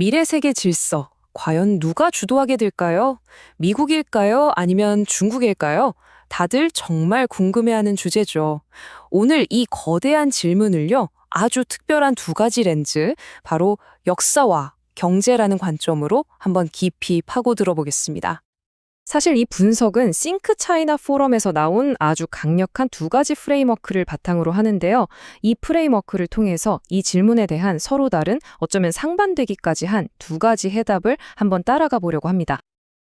미래 세계 질서, 과연 누가 주도하게 될까요? 미국일까요? 아니면 중국일까요? 다들 정말 궁금해하는 주제죠. 오늘 이 거대한 질문을요, 아주 특별한 두 가지 렌즈, 바로 역사와 경제라는 관점으로 한번 깊이 파고들어 보겠습니다. 사실 이 분석은 싱크 차이나 포럼에서 나온 아주 강력한 두 가지 프레임워크를 바탕으로 하는데요. 이 프레임워크를 통해서 이 질문에 대한 서로 다른 어쩌면 상반되기까지 한 두 가지 해답을 한번 따라가 보려고 합니다.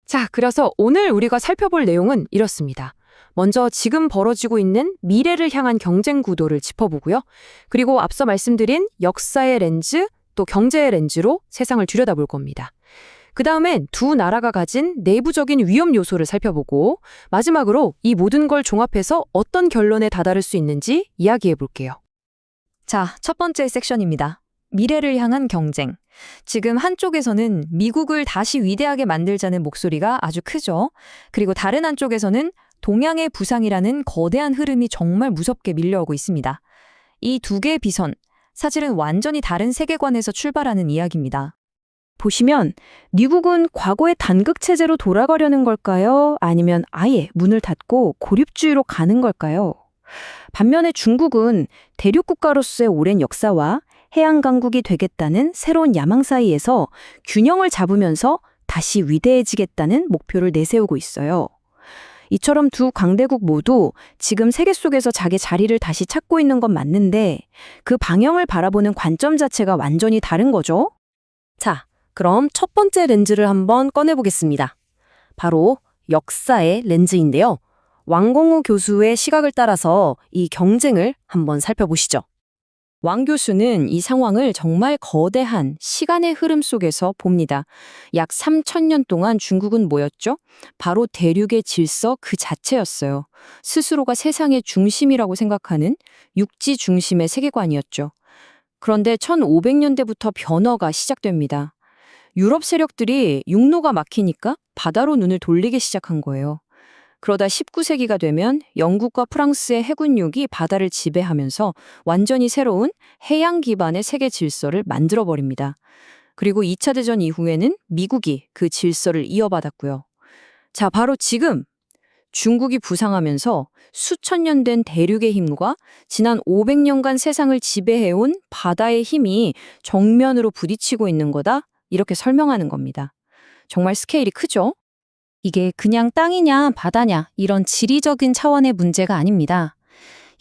자, 그래서 오늘 우리가 살펴볼 내용은 이렇습니다. 먼저 지금 벌어지고 있는 미래를 향한 경쟁 구도를 짚어보고요. 그리고 앞서 말씀드린 역사의 렌즈, 또 경제의 렌즈로 세상을 들여다볼 겁니다. 그 다음엔 두 나라가 가진 내부적인 위험 요소를 살펴보고 마지막으로 이 모든 걸 종합해서 어떤 결론에 다다를 수 있는지 이야기해 볼게요. 자, 첫 번째 섹션입니다. 미래를 향한 경쟁. 지금 한쪽에서는 미국을 다시 위대하게 만들자는 목소리가 아주 크죠. 그리고 다른 한쪽에서는 동양의 부상이라는 거대한 흐름이 정말 무섭게 밀려오고 있습니다. 이 두 개의 비선, 사실은 완전히 다른 세계관에서 출발하는 이야기입니다. 보시면 미국은 과거의 단극 체제로 돌아가려는 걸까요? 아니면 아예 문을 닫고 고립주의로 가는 걸까요? 반면에 중국은 대륙 국가로서의 오랜 역사와 해양 강국이 되겠다는 새로운 야망 사이에서 균형을 잡으면서 다시 위대해지겠다는 목표를 내세우고 있어요. 이처럼 두 강대국 모두 지금 세계 속에서 자기 자리를 다시 찾고 있는 건 맞는데 그 방향을 바라보는 관점 자체가 완전히 다른 거죠. 자, 그럼 첫 번째 렌즈를 한번 꺼내보겠습니다. 바로 역사의 렌즈인데요. 왕공우 교수의 시각을 따라서 이 경쟁을 한번 살펴보시죠. 왕 교수는 이 상황을 정말 거대한 시간의 흐름 속에서 봅니다. 약 3,000년 동안 중국은 뭐였죠? 바로 대륙의 질서 그 자체였어요. 스스로가 세상의 중심이라고 생각하는 육지 중심의 세계관이었죠. 그런데 1500년대부터 변화가 시작됩니다. 유럽 세력들이 육로가 막히니까 바다로 눈을 돌리기 시작한 거예요. 그러다 19세기가 되면 영국과 프랑스의 해군력이 바다를 지배하면서 완전히 새로운 해양 기반의 세계 질서를 만들어버립니다. 그리고 2차 대전 이후에는 미국이 그 질서를 이어받았고요. 자, 바로 지금 중국이 부상하면서 수천 년 된 대륙의 힘과 지난 500년간 세상을 지배해온 바다의 힘이 정면으로 부딪히고 있는 거다. 이렇게 설명하는 겁니다. 정말 스케일이 크죠? 이게 그냥 땅이냐 바다냐 이런 지리적인 차원의 문제가 아닙니다.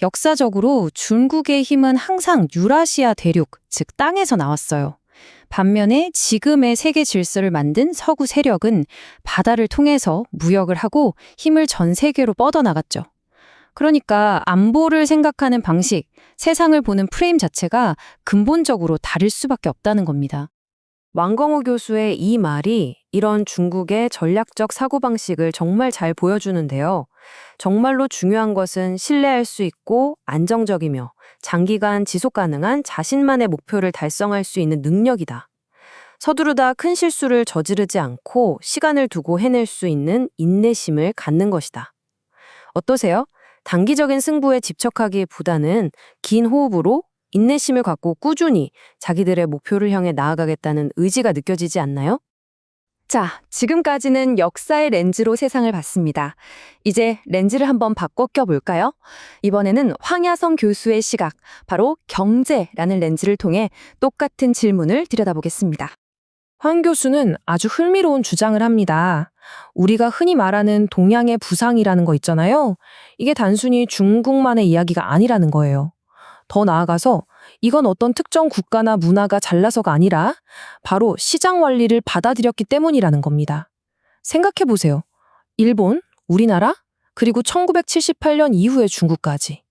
역사적으로 중국의 힘은 항상 유라시아 대륙, 즉 땅에서 나왔어요. 반면에 지금의 세계 질서를 만든 서구 세력은 바다를 통해서 무역을 하고 힘을 전 세계로 뻗어나갔죠. 그러니까 안보를 생각하는 방식, 세상을 보는 프레임 자체가 근본적으로 다를 수밖에 없다는 겁니다. 왕공우 교수의 이 말이 이런 중국의 전략적 사고방식을 정말 잘 보여주는데요. 정말로 중요한 것은 신뢰할 수 있고 안정적이며 장기간 지속 가능한 자신만의 목표를 달성할 수 있는 능력이다. 서두르다 큰 실수를 저지르지 않고 시간을 두고 해낼 수 있는 인내심을 갖는 것이다. 어떠세요? 단기적인 승부에 집착하기보다는 긴 호흡으로 인내심을 갖고 꾸준히 자기들의 목표를 향해 나아가겠다는 의지가 느껴지지 않나요? 자, 지금까지는 역사의 렌즈로 세상을 봤습니다. 이제 렌즈를 한번 바꿔 껴볼까요? 이번에는 황야성 교수의 시각, 바로 경제라는 렌즈를 통해 똑같은 질문을 들여다보겠습니다. 황 교수는 아주 흥미로운 주장을 합니다. 우리가 흔히 말하는 동양의 부상이라는 거 있잖아요. 이게 단순히 중국만의 이야기가 아니라는 거예요. 더 나아가서 이건 어떤 특정 국가나 문화가 잘나서가 아니라 바로 시장 원리를 받아들였기 때문이라는 겁니다. 생각해보세요. 일본, 우리나라, 그리고 1978년 이후의 중국까지.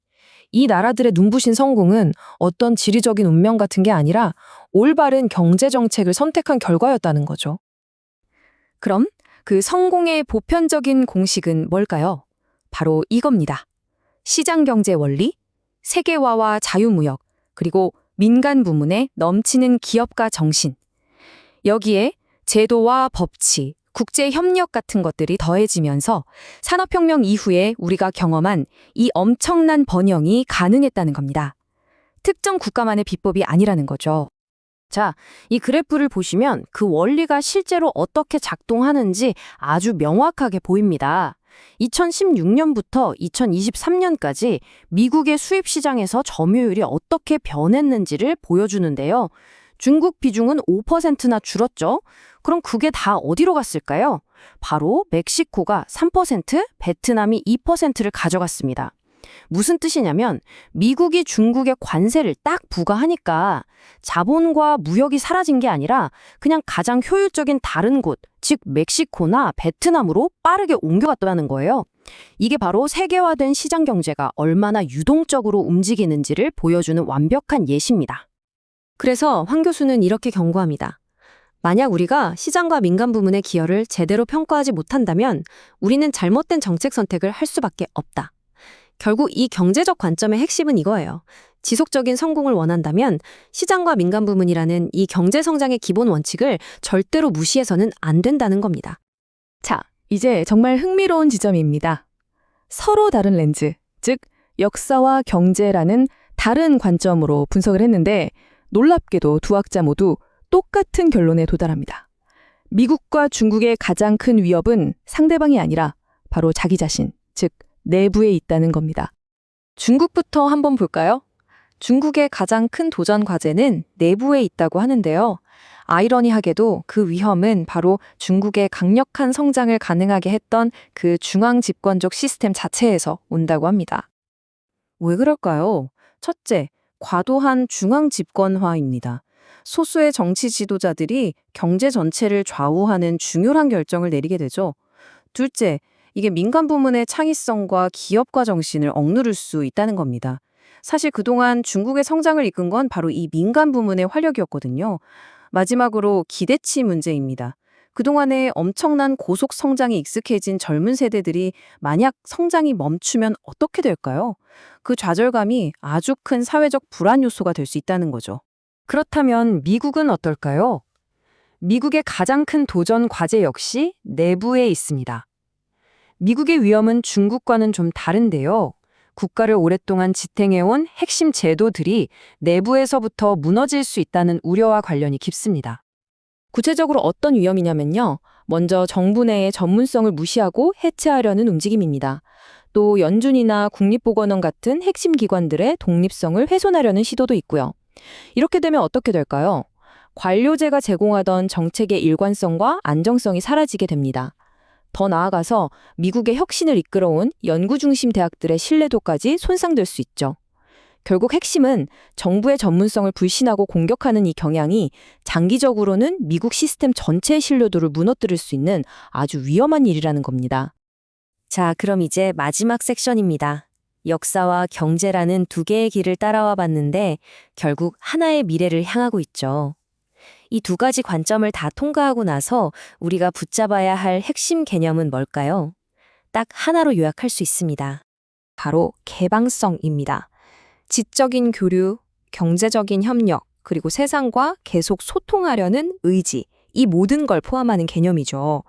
이 나라들의 눈부신 성공은 어떤 지리적인 운명 같은 게 아니라 올바른 경제 정책을 선택한 결과였다는 거죠. 그럼 그 성공의 보편적인 공식은 뭘까요? 바로 이겁니다. 시장 경제 원리, 세계화와 자유무역, 그리고 민간 부문의 넘치는 기업가 정신. 여기에 제도와 법치, 국제협력 같은 것들이 더해지면서 산업혁명 이후에 우리가 경험한 이 엄청난 번영이 가능했다는 겁니다. 특정 국가만의 비법이 아니라는 거죠. 자, 이 그래프를 보시면 그 원리가 실제로 어떻게 작동하는지 아주 명확하게 보입니다. 2016년부터 2023년까지 미국의 수입 시장에서 점유율이 어떻게 변했는지를 보여주는데요. 중국 비중은 5%나 줄었죠? 그럼 그게 다 어디로 갔을까요? 바로 멕시코가 3%, 베트남이 2%를 가져갔습니다. 무슨 뜻이냐면 미국이 중국에 관세를 딱 부과하니까 자본과 무역이 사라진 게 아니라 그냥 가장 효율적인 다른 곳, 즉 멕시코나 베트남으로 빠르게 옮겨갔다는 거예요. 이게 바로 세계화된 시장 경제가 얼마나 유동적으로 움직이는지를 보여주는 완벽한 예시입니다. 그래서 황 교수는 이렇게 경고합니다. 만약 우리가 시장과 민간 부문의 기여를 제대로 평가하지 못한다면 우리는 잘못된 정책 선택을 할 수밖에 없다. 결국 이 경제적 관점의 핵심은 이거예요. 지속적인 성공을 원한다면 시장과 민간 부문이라는 이 경제 성장의 기본 원칙을 절대로 무시해서는 안 된다는 겁니다. 자, 이제 정말 흥미로운 지점입니다. 서로 다른 렌즈, 즉 역사와 경제라는 다른 관점으로 분석을 했는데 놀랍게도 두 학자 모두 똑같은 결론에 도달합니다. 미국과 중국의 가장 큰 위협은 상대방이 아니라 바로 자기 자신, 즉 내부에 있다는 겁니다. 중국부터 한번 볼까요? 중국의 가장 큰 도전 과제는 내부에 있다고 하는데요. 아이러니하게도 그 위험은 바로 중국의 강력한 성장을 가능하게 했던 그 중앙 집권적 시스템 자체에서 온다고 합니다. 왜 그럴까요? 첫째, 과도한 중앙 집권화입니다. 소수의 정치 지도자들이 경제 전체를 좌우하는 중요한 결정을 내리게 되죠. 둘째, 이게 민간 부문의 창의성과 기업가 정신을 억누를 수 있다는 겁니다. 사실 그동안 중국의 성장을 이끈 건 바로 이 민간 부문의 활력이었거든요. 마지막으로 기대치 문제입니다. 그동안에 엄청난 고속 성장에 익숙해진 젊은 세대들이 만약 성장이 멈추면 어떻게 될까요? 그 좌절감이 아주 큰 사회적 불안 요소가 될 수 있다는 거죠. 그렇다면 미국은 어떨까요? 미국의 가장 큰 도전 과제 역시 내부에 있습니다. 미국의 위험은 중국과는 좀 다른데요. 국가를 오랫동안 지탱해온 핵심 제도들이 내부에서부터 무너질 수 있다는 우려와 관련이 깊습니다. 구체적으로 어떤 위험이냐면요. 먼저 정부 내의 전문성을 무시하고 해체하려는 움직임입니다. 또 연준이나 국립보건원 같은 핵심 기관들의 독립성을 훼손하려는 시도도 있고요. 이렇게 되면 어떻게 될까요? 관료제가 제공하던 정책의 일관성과 안정성이 사라지게 됩니다. 더 나아가서 미국의 혁신을 이끌어온 연구 중심 대학들의 신뢰도까지 손상될 수 있죠. 결국 핵심은 정부의 전문성을 불신하고 공격하는 이 경향이 장기적으로는 미국 시스템 전체의 신뢰도를 무너뜨릴 수 있는 아주 위험한 일이라는 겁니다. 자, 그럼 이제 마지막 섹션입니다. 역사와 경제라는 두 개의 길을 따라와 봤는데 결국 하나의 미래를 향하고 있죠. 이 두 가지 관점을 다 통과하고 나서 우리가 붙잡아야 할 핵심 개념은 뭘까요? 딱 하나로 요약할 수 있습니다. 바로 개방성입니다. 지적인 교류, 경제적인 협력, 그리고 세상과 계속 소통하려는 의지, 이 모든 걸 포함하는 개념이죠.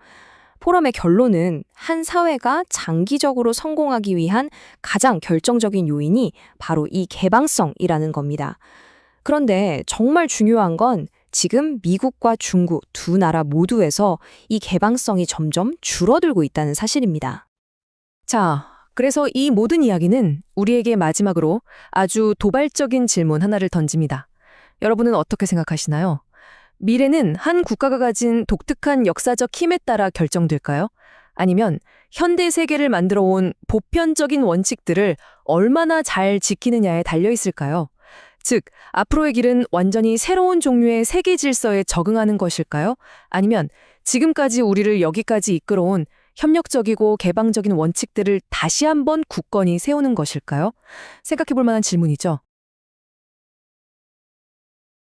포럼의 결론은 한 사회가 장기적으로 성공하기 위한 가장 결정적인 요인이 바로 이 개방성이라는 겁니다. 그런데 정말 중요한 건 지금 미국과 중국 두 나라 모두에서 이 개방성이 점점 줄어들고 있다는 사실입니다. 자, 그래서 이 모든 이야기는 우리에게 마지막으로 아주 도발적인 질문 하나를 던집니다. 여러분은 어떻게 생각하시나요? 미래는 한 국가가 가진 독특한 역사적 힘에 따라 결정될까요? 아니면 현대 세계를 만들어 온 보편적인 원칙들을 얼마나 잘 지키느냐에 달려 있을까요? 즉, 앞으로의 길은 완전히 새로운 종류의 세계 질서에 적응하는 것일까요? 아니면 지금까지 우리를 여기까지 이끌어온 협력적이고 개방적인 원칙들을 다시 한번 굳건히 세우는 것일까요? 생각해 볼 만한 질문이죠.